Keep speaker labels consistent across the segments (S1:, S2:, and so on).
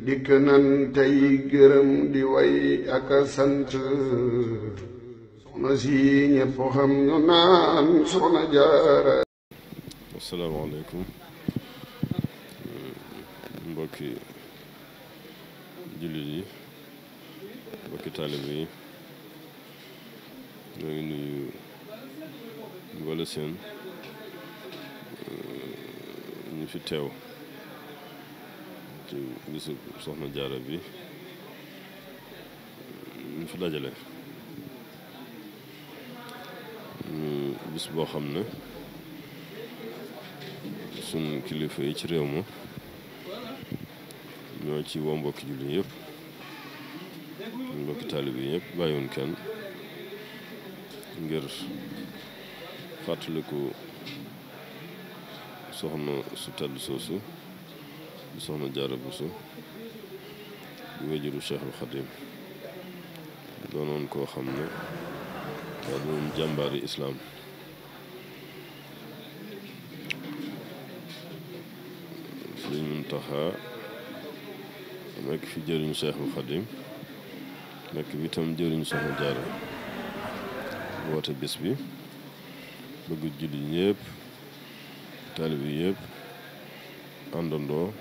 S1: dikk nan tey gërëm di way ak a sant soxna si ñépp xam ñu naan soxna Jaara.
S2: asalaamaaleykum mbokki jullit yi mbokki taalibe yi ñoo ngi nuyu mboole seen ñu fi teew ci bisu soxna Jaara bi ñu fi dajale bis boo xam ne suñ kilifa yi ci réew ma ñoo ci woo mbokki jullit yëpp mbokki taalibe yi yëpp bàyyiwuñ kenn ngir fàttaliku soxna su tedd soosu di soxna Jaara Buso di wéjuru Cheikhul Xadim doonoon koo xam ne daa doon jàmbaari islaam Sëriñ Muntaxa nekk fi jëriñu Cheikhul Xadim nekk bi itam jëriñu soxna Jaara woote bis bi bëgg jullit ñëpp taalibe yëpp àndandoo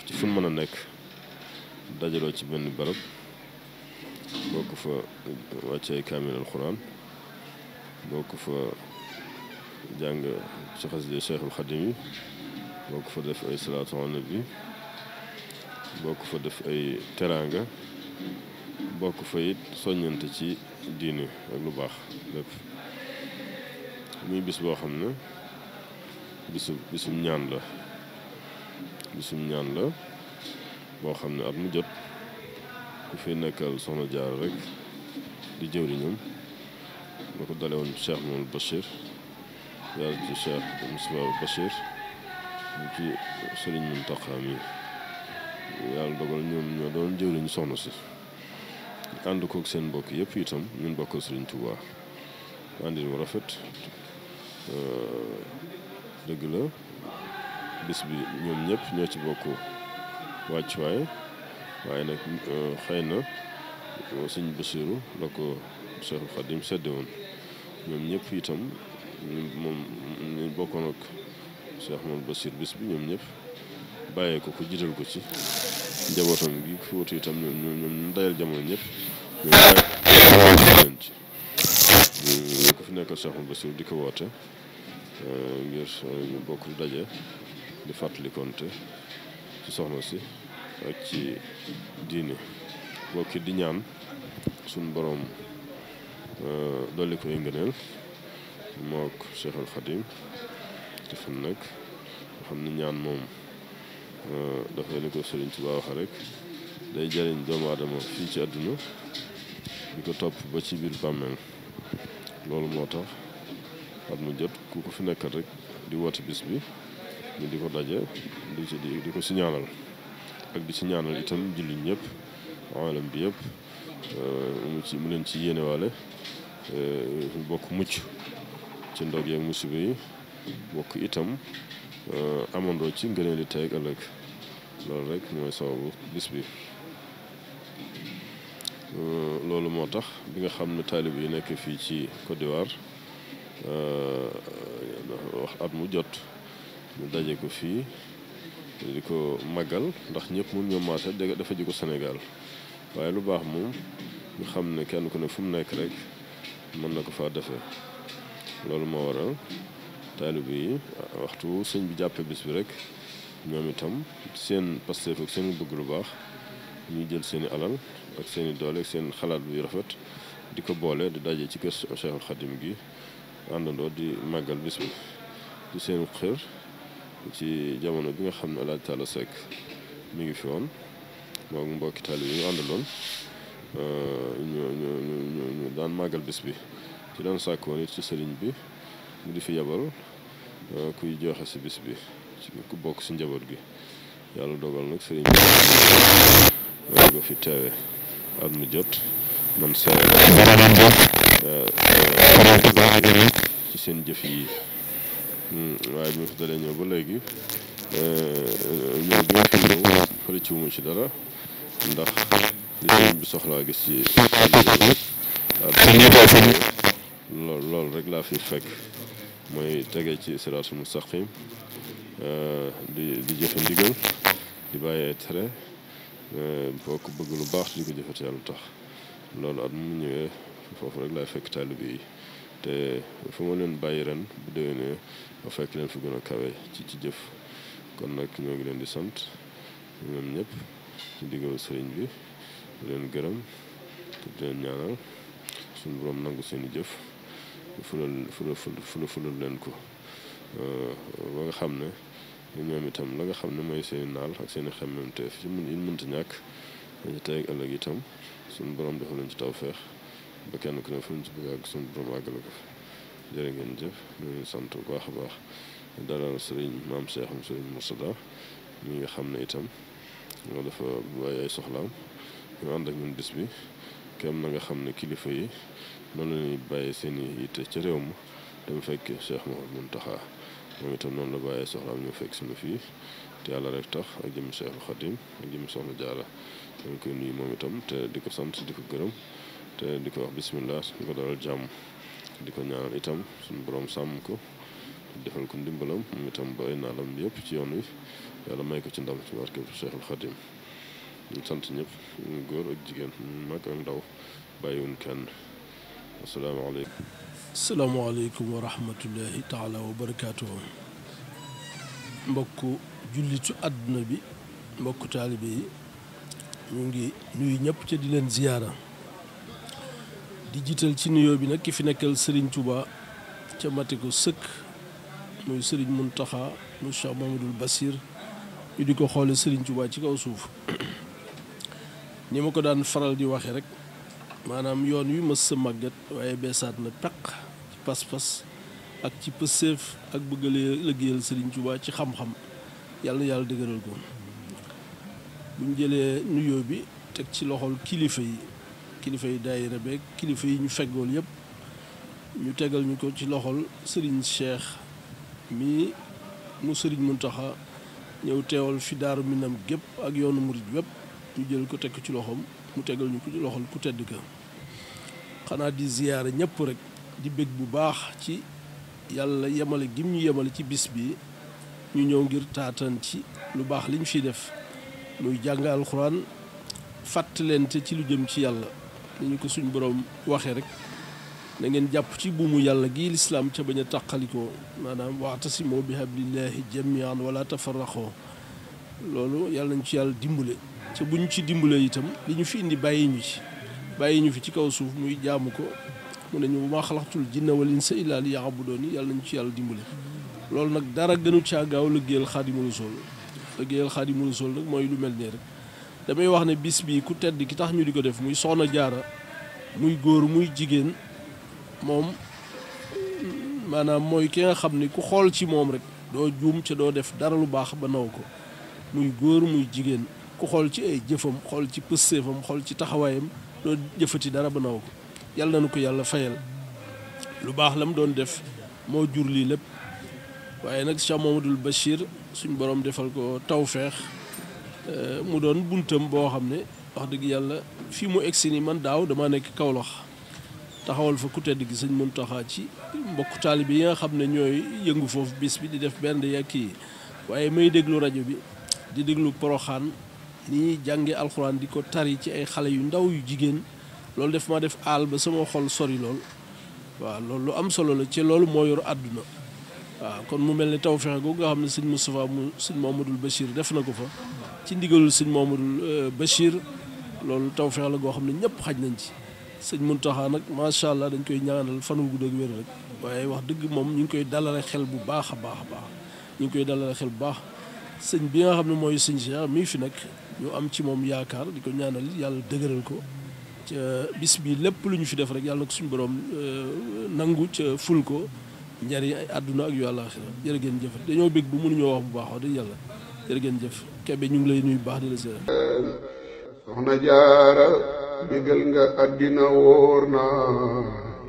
S2: ci fu mën a nekk dajaloo ci benn barab bokk fa wàccee kaamil alxuraan bokk fa jàng ci xasida Cheikhul Xadim yi bokk fa def ay salaatu ala nabi bokk fa def ay teraanga bokk fa it soññante ci diine ak lu baax lépp muy bis boo xam ne bisum ñaan la boo xam ne at mu jot ku fi nekkal soxna Jaara rek di jëwriñam la ko dale woon Cheikh Mamadou Bachir yàlla ci Cheikh Moustapha Bachir ñu ci Sëriñ Muntaxa mi yàlla dogal ñoom ñoo doon jëwriñu soxna si ànd kook seen mbokk yëpp itam ñun bokkal Sëriñ Tuubaa àndin mu rafet dëgg la bis bi ñoom ñëpp ñoo ci bokk wàccuwaay waaye nag xëy na Sëriñ Basiiru la ko Cheikhul Xadim sedde woon ñoom ñëpp itam moom ñu bokkoon ak Cheikh Mamadou Bachir bis bi ñoom ñëpp bàyyee ko jiital ko ci njabootam gi fi wutu itam ñoom dayal jamono ñëpp ñoom leen ci ñu ko fi nekkal Cheikh Mamadou Bachir di ko woote ngir ñu bokk di daje di fàttalikonte ci soxna si ak ci diine bokki di ñaan suñ boroom dolli koy ngëneel mook Cheikhul Xadim te fan nag nga xam ne ñaan moom dafay ni ko Sëriñ Tuubaa waxe rek day jariñ doomu aadama fii ci àdduna di ko topp ba ci biir bàmmeel loolu moo tax at mu jot ku ko fi nekkal rek di woote bis bi ñu di ko daje di ko si ñaanal ak di si ñaanal itam jullit ñëpp alam bi yëpp mu leen ci yéenewaale bokk mucc ci ndog yeeg musiba yi bokk itam amandoo ci ngëneel li tey ak ëllëg loolu rek mooy sababu bis bi loolu moo tax bi nga xam ne taalib yi nekk fii ci Côte d'Ivoire wax at mu jot ñu daje ko fii di ko màggal ndax ñëpp mun ñoo maase dafa ji ko Sénégal waaye lu baax moom ñu xam ne kenn ku ne fu mu nekk rek mën na ko faa defee loolu moo waral taalib yi waxtu sëñ bi jàppee bis bi rek ñoom itam seen pasteef ak seen bëgg lu baax ñuy jël seeni alal ak seeni doole ak seen xalaat bi rafet di ko boole di daje ci kër Cheikhul Xadim gi àndandoo di màggal bis bi di seen xër ci jamono bi nga xam ne Alaaji Taala Sekk mi ngi fi woon moom mbokki taalib yi ñu àndaloon ñu daan màggal bis bi ci daan sàkkoon it ci sëriñ bi mu di fi yebal kuy joxe si bis bi ku bokk si njaboot gi yàlla dogal nag sëriñ bi ko fi teewe at mu jot man seere ci seen jëf yi waaye bi ma fi dalee ñëw ba léegi ñëw bi fi ñëw fële ci wumu ci dara ndax li sëriñ bi soxlaa gis ci loolu rek laa fi fekk mooy tege ci siraatul mustaqim di jëfe ndigal di bàyyee tere boo ko bëgg lu baax di ko jëfate yàlla tax loolu at mu ñëwee foofu rek laay fekk taalibe yi te fu ma leen bàyyi ren bu déwénee ma fekk leen fi gën a kawe ci jëf kon nag ñoo ngi leen di sant ñoom ñëpp ci ndigalu sëriñ bi di leen gërëm te di leen ñaanal suñu borom nangu seeni jëf fulal leen ko ba nga xam ne ñoom itam la nga xam ne mooy seeni naal ak seeni xemmemteef ci yi mënta ñàkk dañu tey ak ëllëg itam suñu borom defal leen ci tawfeex ba kenn ku ne fu ñu ci bëgg ak suñu borom àggale ko fi jërë ngeen jëf ñu ngi sant bu baax a baax dalal sëriñ maam Cheikh sëriñ Mourtada mi nga xam ne itam moo dafa bàyyi ay soxlaam ñu ànd ak ñun bis bi kem na nga xam ne kilifa yi noonu la ñuy bàyyi seen i yitte ca réew ma dama fekk Cheikh Mouhamadou Mountakha moom itam noonu la bàyyee soxlaam ñu fekk suñu fii te yàlla rek tax ak jëmmi Cheikhul Khadim ak jëmmi Soxna Jaara dañ koy nuyu moom itam te di ko sant di ko gërëm te di ko wax bismillah di ko dalal jàmm di ko ñaanal itam suñu borom sàmm ko defal ko ndimbalam moom itam ba ay naalam yëpp ci yoon wi yàlla may ko ci ndam ci barke Cheikhul Khadim ñu sant ñëpp ñu góor ak jigéen ñu mag ak ndaw bàyyiwuñ kenn asalaamaaleykum.
S3: asalaamaaleykum wa rahmatullahi taala wa barakaatuhu. mbokku jullitu àdduna bi mbokku taalibe yi ñu ngi nuyu ñëpp ca di leen ziyaara di jiital ci nuyoo bi nag ki fi nekkal Serigne Touba ca mate ko sëkk muy Serigne Mountakha mu Cheikh Mamadou Bassir ñu di ko xoole Serigne Touba ci kaw suuf ni ma ko daan faral di waxe rek maanaam yoon wi mës sa màggat waaye beesaat na peq ci pas-pas ak ci pëseef ak bëgg a liggéeyal Serigne Touba ci xam-xam yàlla dëgëral ko buñ jëlee nuyoo bi teg ci loxol kilifa yi daayira beeg kilifa yi ñu feggool yëpp ñu tegal ñu ko ci loxol Serigne Cheikh mi mu Serigne Mountakha ñëw teewal fi Daaru Minam gépp ak yoonu murid wépp ñu jël ko teg ci loxoom mu tegal ñu ko ci loxol ku tedd ka xanaa di ziyaara ñëpp rek di bég bu baax ci yàlla yemale gim ñu yemale ci bis bi ñu ñëw ngir taatan ci lu baax liñ fi def muy jàng alxuraan fàttalente ci lu jëm ci yàlla ni ñu ko suñ borom waxee rek na ngeen jàpp ci buumu yàlla gi lislaam ca bañ a tàqalikoo maanaam wa'tasimu bi hablillahi jamian wala tafarraqoo loolu yàlla nañ ci yàlla dimbale ca bu ñu ci dimbalee itam li ñu fi indi bàyyi ñu fi ci kaw suuf muy jaamu ko mu ne ñu ma xalaxtul jinna wal insa illa liya'buduni yàlla nañu ci yàlla dimbale loolu nag dara gënu caa gaaw liggéeyal Xaadimu Rasuul nag mooy lu mel nii rek damay wax ne bis bi ku tedd ki tax ñu di ko def muy Soxna Jaara muy góor muy jigéen moom maanaam mooy ki nga xam ni ku xool ci moom rek doo juum ca doo def dara lu baax ba naw ko muy góor muy jigéen ku xool ci ay jëfam xool ci pëstéefam xool ci taxawaayam doo jëfati dara ba naw ko yàlla na ko yàlla fayal lu baax la mu doon def moo jur lii lépp waaye nag Cheikh Mamadou Bachir suñ borom defal ko tawfeex mu doon buntam boo xam ne wax dëgg yàlla fii mu egsi ni man daaw dama nekk Kaolack taxawal fa ku tedd gi sëñ Mountakha ci mbokk taalibe yi nga xam ne ñooy yëngu foofu bis bi di def benn yak kii waaye may déglu rajo bi di déglu Poroxaan ni ñuy jànge alxuraan di ko tari ci ay xale yu ndaw yu jigéen loolu def ma def aal ba sama xol sori lool waaw loolu lu am solo la ci loolu moo yor àdduna waaw kon mu mel ne tawfeex googu nga xam ne sëñ Moustapha mu sëñ Mamadou Bachir def na ko fa ci ndigalul sëñ Mamadou Bachir loolu tawfeex la goo xam ne ñëpp xaj nañ ci sëñ Mountakha nag macha allah dañ koy ñaanal fan wu gudd ak wér rek waaye wax dëgg moom ñu ngi koy dalale xel bu baax a baax ñu ngi koy dalale xel bu baax sëñ bi nga xam ne mooy sëñ Cheikh mii fi nag ñu am ci moom yaakaar di ko ñaanal yàlla dëgëral ko ca bis bi lépp lu ñu fi def rek yàlla ko suñu borom nangu ca ful ko njariñ ay àdduna ak yu àllaaxira jërë ngeen jëf dañoo bég bu mënuñoo wax bu baax wax dëgg yàlla jërë ngeen jëf Kébé ñu ngi lay nuyu baax di la seet.
S1: Soxna Jaara bégal nga àddina wóor na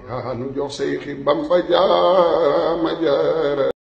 S1: yaa nu jox Seyxi Bamba Jaara ma Jaara